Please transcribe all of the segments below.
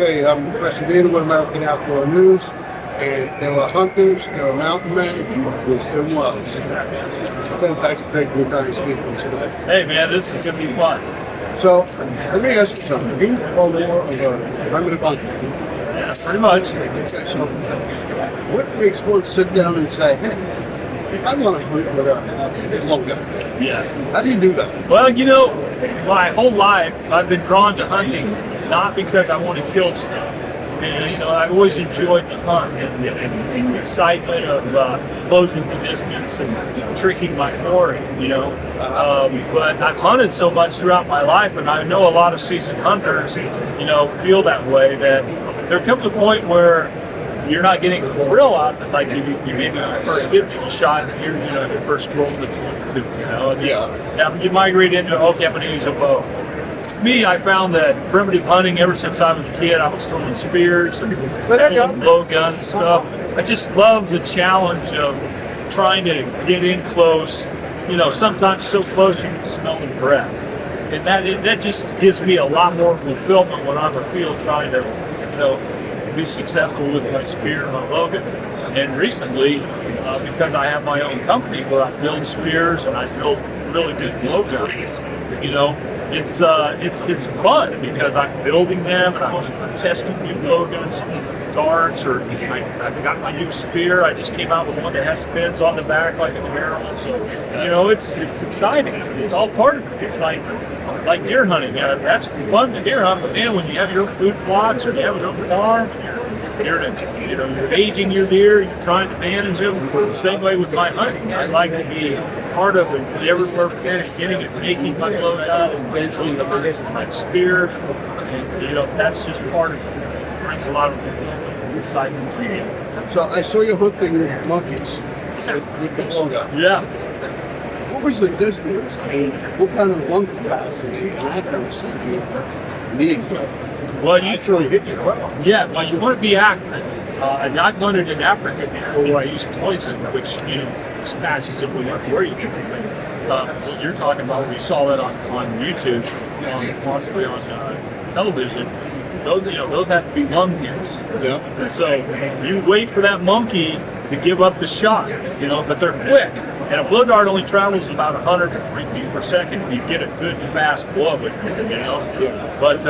Okay, I'm President with American Outdoor News, and there were hunters, there were mountain men, and still was. So thanks for taking the time to speak to us today. Hey man, this is going to be fun. So, let me ask you something. You are more of a primitive hunter. Yeah, pretty much. Okay, so what makes one sit down and say, hey, I want to hunt with a low gun? Yeah. How do you do that? Well, you know, my whole life I've been drawn to hunting, not because I want to kill stuff. And, you know, I've always enjoyed the hunt and the excitement of closing the distance and tricking my quarry, you know. But I've hunted so much throughout my life, and I know a lot of seasoned hunters, you know, feel that way, that there comes a point where you're not getting the thrill out of it, like you maybe first get the shot, you're, you know, your first roll the 22, you know. And yeah. You migrate into, okay, I'm going to use a bow. Me, I found that primitive hunting, ever since I was a kid, I was throwing spears and low gun stuff. I just love the challenge of trying to get in close, you know, sometimes so close you can smell the breath. And that just gives me a lot more fulfillment when I'm in the field trying to, you know, be successful with my spear and my low gun. And recently, because I have my own company where I build spears and I build really good low guns, you know, it's fun because I'm building them and I'm testing new low guns, darts, or I've got my new spear. I just came out with one that has fins on the back like an arrow. So, you know, it's exciting. It's all part of it. It's like deer hunting. Yeah, that's fun to deer hunt, but then when you have your own food plots or you have your own farm, you're aging your deer, you're trying to manage them. The same way with my hunting. I'd like to be part of it, everywhere from getting it, making my load out, and eventually the hunts and my spears. And, you know, that's just part of it. It brings a lot of excitement to me. So I saw you hunting monkeys with the low gun. Yeah. What was the distance and what kind of lung capacity and accuracy do you need to actually hit your well? Yeah, well, you want to be accurate. I've done it in Africa before where I used poison, which, you know, smashes it where you can. What you're talking about, we saw that on YouTube, possibly on television. Those have to be lung hits. Yeah. And so you wait for that monkey to give up the shot, you know, but they're quick. And a blow dart only travels about 100 to 3 feet per second if you get a good fast blow with it, you know. Yeah. But,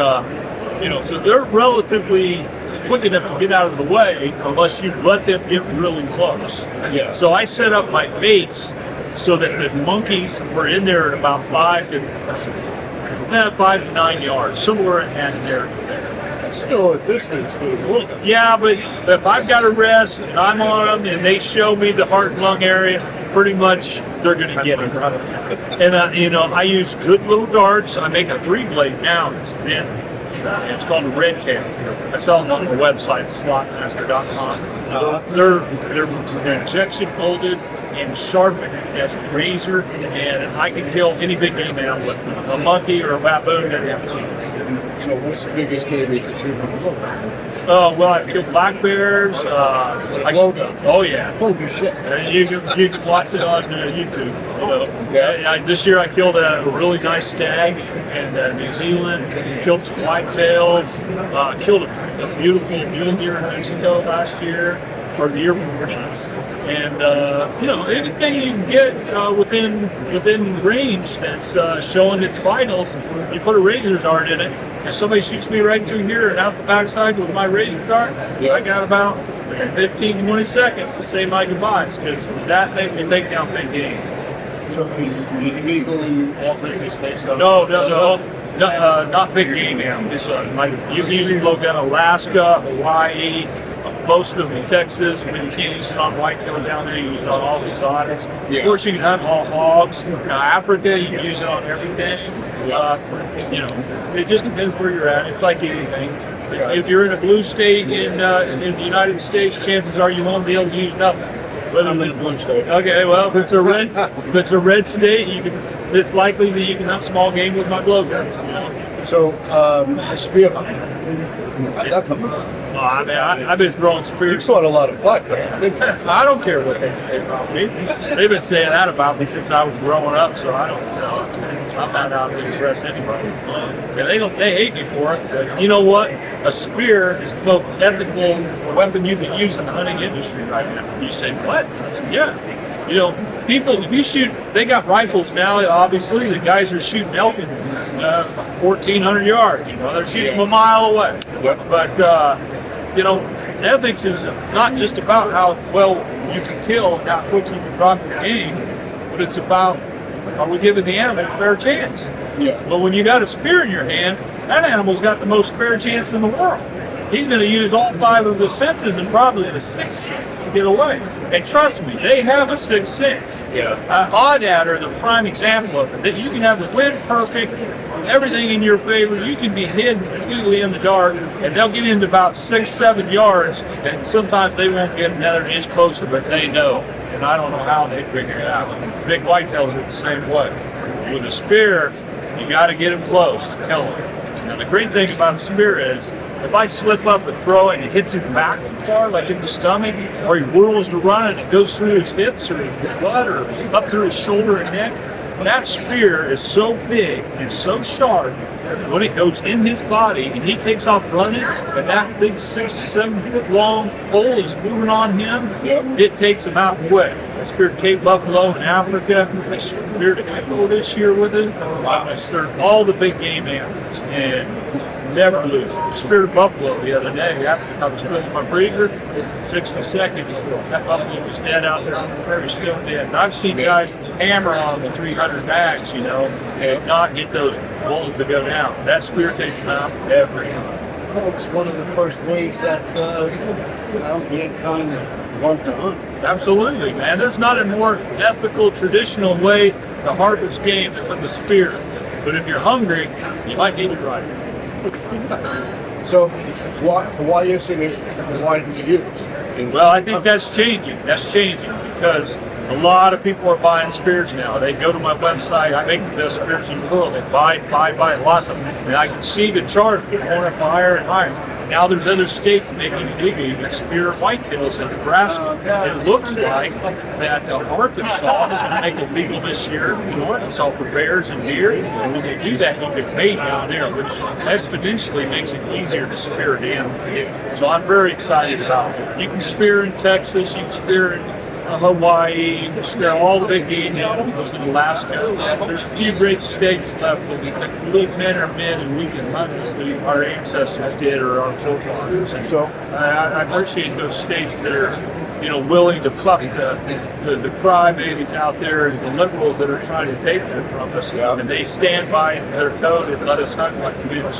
you know, so they're relatively quick enough to get out of the way unless you let them get really close. Yeah. So I set up my baits so that the monkeys were in there at about 5 to 9 yards, somewhere in there. That's still a distance for the low gun. Yeah, but if I've got a rest and I'm on them and they show me the heart and lung area, pretty much they're going to get it. And, you know, I use good little darts. I make a 3-blade now. It's thin. It's called a red tail. I sell them on the website, slockmaster.com. They're injection molded and sharpened as a razor, and I can kill any big game animal with them. A monkey or a baboon doesn't have a chance. So what's the biggest game you can shoot with a low gun? Oh, well, I've killed black bears. Low gun? Oh, yeah. Holy shit. You can watch it on YouTube. You know. Yeah. This year I killed a really nice stag in New Zealand. Killed some whitetails. Killed a beautiful mule deer in Mexico last year, or the year before last. And you know, anything you can get within range that's showing its vitals, you put a razor dart in it. If somebody shoots me right through here and out the backside with my razor dart, I got about 15, 20 seconds to say my goodbyes, because that thing can take down big game. So it's illegal in all 50 states? No, not big game animals. Like you usually look at Alaska, Hawaii, most of Texas. When you can't use it on whitetail down there, you use it on all exotics. Yeah. Of course, you can hunt all hogs. Africa, you can use it on everything. You know, it just depends where you're at. It's like anything. If you're in a blue state in the United States, chances are you won't be able to use nothing. I'm in a blue state. Okay, well, if it's a red state, it's likely that you can hunt small game with my blowguns. You know? So, spear hunting. How'd that come about? I mean, I've been throwing You spears. caught a lot of flack for that, didn't you? I don't care what they say about me. They've been saying that about me since I was growing up, so I don't know. I'm not out to impress anybody. And they hate me for it. But you know what? A spear is the most ethical weapon you can use in the hunting industry right now. You say, what? Yeah. You know, people, if you shoot, they got rifles now, obviously. The guys are shooting elk in 1,400 yards. You know, they're shooting them a mile away. Yep. But, you know, ethics is not just about how well you can kill and how quick you can drop your game, but it's about, are we giving the animal a fair chance? Yeah. But when you got a spear in your hand, that animal's got the most fair chance in the world. He's going to use all 5 of his senses and probably the 6th sense to get away. And trust me, they have a 6th sense. Yeah. Oddad are the prime example of it. That you can have the wind perfect, everything in your favor. You can be hidden completely in the dark, and they'll get into about 6-7 yards, and sometimes they won't get another inch closer, but they know. And I don't know how they figure it out. Big whitetails are the same way. With a spear, you got to get him close to kill him. Now the great thing about a spear is, if I slip up and throw it and it hits him back too far, like in the stomach, or he whirls to run and it goes through his hips or his butt or up through his shoulder and neck, that spear is so big and so sharp that when it goes in his body and he takes off running and that big 6-7 foot long pole is moving on him, it takes him out and away. I speared Cape Buffalo in Africa. I speared a couple this year with it. I speared all the big game animals and never lose. I speared a buffalo the other day after I was filling my freezer. 60 seconds, that buffalo was dead out there on the prairie, still dead. And I've seen guys hammer on the 300 bags, you know, and not get those bulls to go down. That spear takes them out every time. It's one of the first ways that mankind want to hunt. Absolutely, man. There's not a more ethical, traditional way to harvest game than with a spear. But if you're hungry, you might need a rifle. So why isn't it widely used? Well, I think that's changing. That's changing because a lot of people are buying spears now. They go to my website. I make the best spears in the world. They buy lots of them. And I can see the chart going up higher and higher. Now there's other states making legal even spear whitetails in Nebraska. It looks like that Arkansas is going to make it legal this year in Arkansas for bears and deer. And when they do that, you can bait down there, which exponentially makes it easier to spear an animal. So I'm very excited about it. You can spear in Texas, you can spear in Hawaii, spear all the big game animals in Alaska. There's a few great states left that we can live men are men and we can hunt as our ancestors did or our forefathers. And so I appreciate those states that are, you know, willing to fuck the crybabies out there and the liberals that are trying to take them from us. Yeah. And they stand by their code and let us hunt like we do.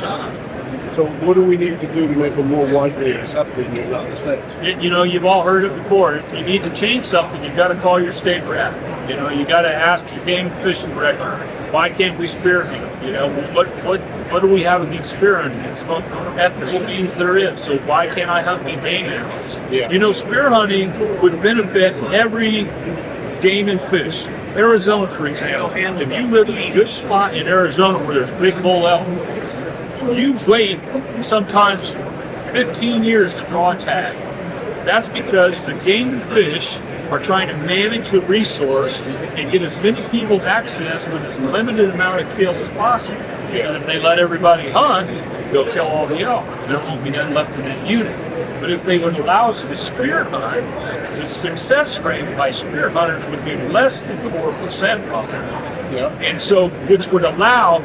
So what do we need to do to make it more widely accepted in the United States? You know, you've all heard it before. If you need to change something, you've got to call your state rep. You know, you got to ask your game fishing director, why can't we spear hunt? You know, what do we have against spear hunting? It's the most ethical means there is. So why can't I hunt big game animals? Yeah. You know, spear hunting would benefit every game and fish. Arizona, for example, if you live in a good spot in Arizona where there's big bull elk, you wait sometimes 15 years to draw a tag. That's because the game and fish are trying to manage the resource and get as many people access with as limited amount of kill as possible. Because if they let everybody hunt, they'll kill all the elk. There won't be none left in that unit. But if they would allow us to spear hunt, the success rate by spear hunters would be less than 4% probably. Yep. And so, which would allow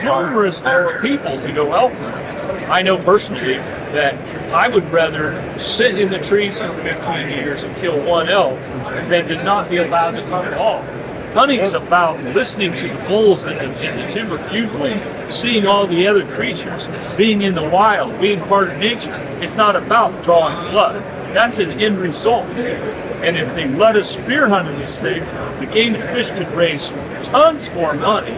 numerous more people to go elk hunting. I know personally that I would rather sit in the trees for 15 years and kill one elk than to not be allowed to hunt at all. Hunting is about listening to the bulls in the timber hugely, seeing all the other creatures, being in the wild, being part of nature. It's not about drawing blood. That's an end result. And if they let us spear hunt in these states, the game and fish could raise tons more money,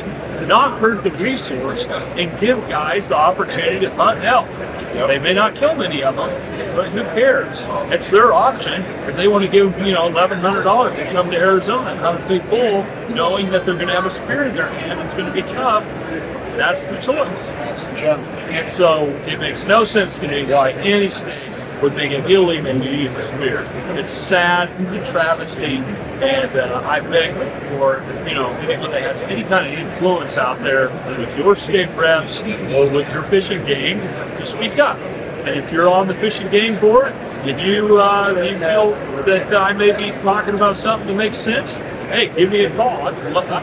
not hurt the resource, and give guys the opportunity to hunt elk. Yep. They may not kill many of them, but who cares? It's their option. If they want to give, you know, $1,100 to come to Arizona and hunt a big bull, knowing that they're going to have a spear in their hand, it's going to be tough. That's the choice. That's the challenge. And so it makes no sense to me why any state would make it illegal to use a spear. It's sad, it's a travesty, and I beg for, anyone that has any kind of influence out there with your state reps or with your fishing game to speak up. And if you're on the fishing game board, and you feel that I may be talking about something that makes sense, hey, give me a call. I'd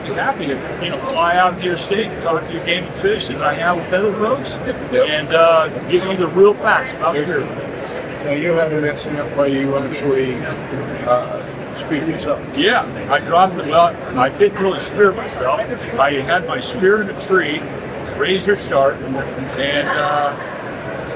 be happy to fly out to your state and talk to your game and fish as I have with other folks, and give you the real facts about your. So you had an incident where you actually speak yourself. Yeah, I dropped it. Well, I didn't really spear myself. I had my spear in a tree, razor sharp, and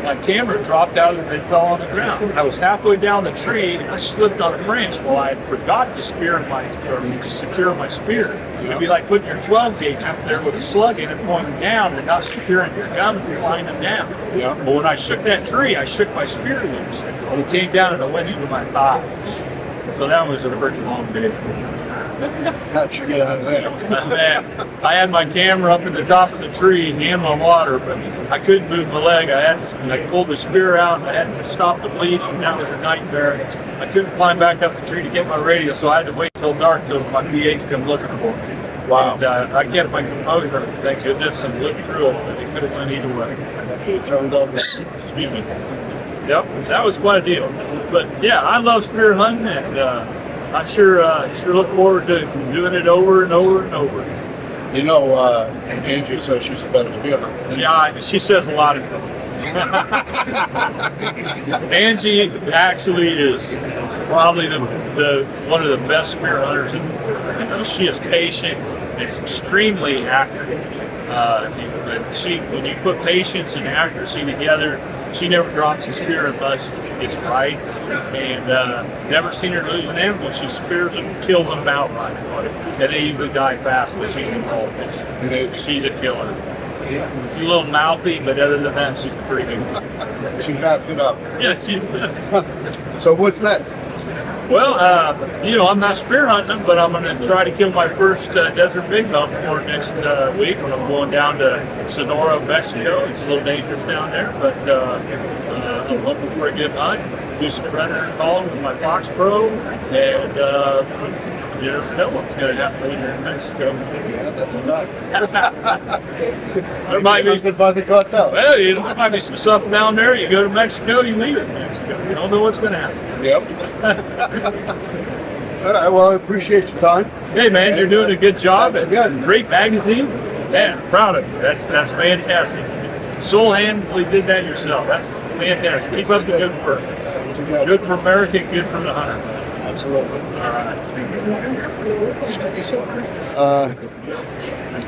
my camera dropped out and fell on the ground. I was halfway down the tree and I slipped on a branch. Well, I forgot to secure my spear. It'd be like putting your 12 gauge up there with a slug in it pointing down and not securing your gun and flying them down. Yeah. But when I shook that tree, I shook my spear loose. And it came down and it went into my thigh. So that was a pretty long day. How'd you get out of there? I had my camera up at the top of the tree and my water, but I couldn't move my leg. I pulled the spear out and I had to stop the bleed, and that was a nightmare. I couldn't climb back up the tree to get my radio, so I had to wait till dark till my PAs come looking for me. Wow. And I kept my composure, thank goodness, and looked through it. It could have went either way. You turned over. Excuse me. Yep, that was quite a deal. But yeah, I love spear hunting, and I sure look forward to doing it over and over and over. Angie says she's a better spear hunter. Yeah, she says a lot of things. Angie actually is probably one of the best spear hunters in the world. She is patient, is extremely accurate. When you put patience and accuracy together, she never drops a spear unless it's right, and never seen her lose an animal. She spears them, kills them outright, and they usually die fast, but she's involved. She's a killer. She's a little mouthy, but other than that, she's pretty good. She backs it up. Yes, she does. So what's next? Well, I'm not spear hunting, but I'm going to try to kill my first desert big belt for next week when I'm going down to Sonora, Mexico. It's a little dangerous down there, but I'm looking for a good hunt. Do some predator calling with my Fox Pro, and you never know what's going to happen when you're in Mexico. Yeah, that's a fact. There might be by the cartel. Well, there might be some stuff down there. You go to Mexico, you leave it in Mexico. You don't know what's going to happen. Yep. All right, well, I appreciate your time. Hey, man, you're doing a good job. Thanks again. Great magazine. Man, proud of you. That's fantastic. Soul-handedly did that yourself. That's fantastic. Keep up the good work. Good for America, good for the hunter. Absolutely. All right.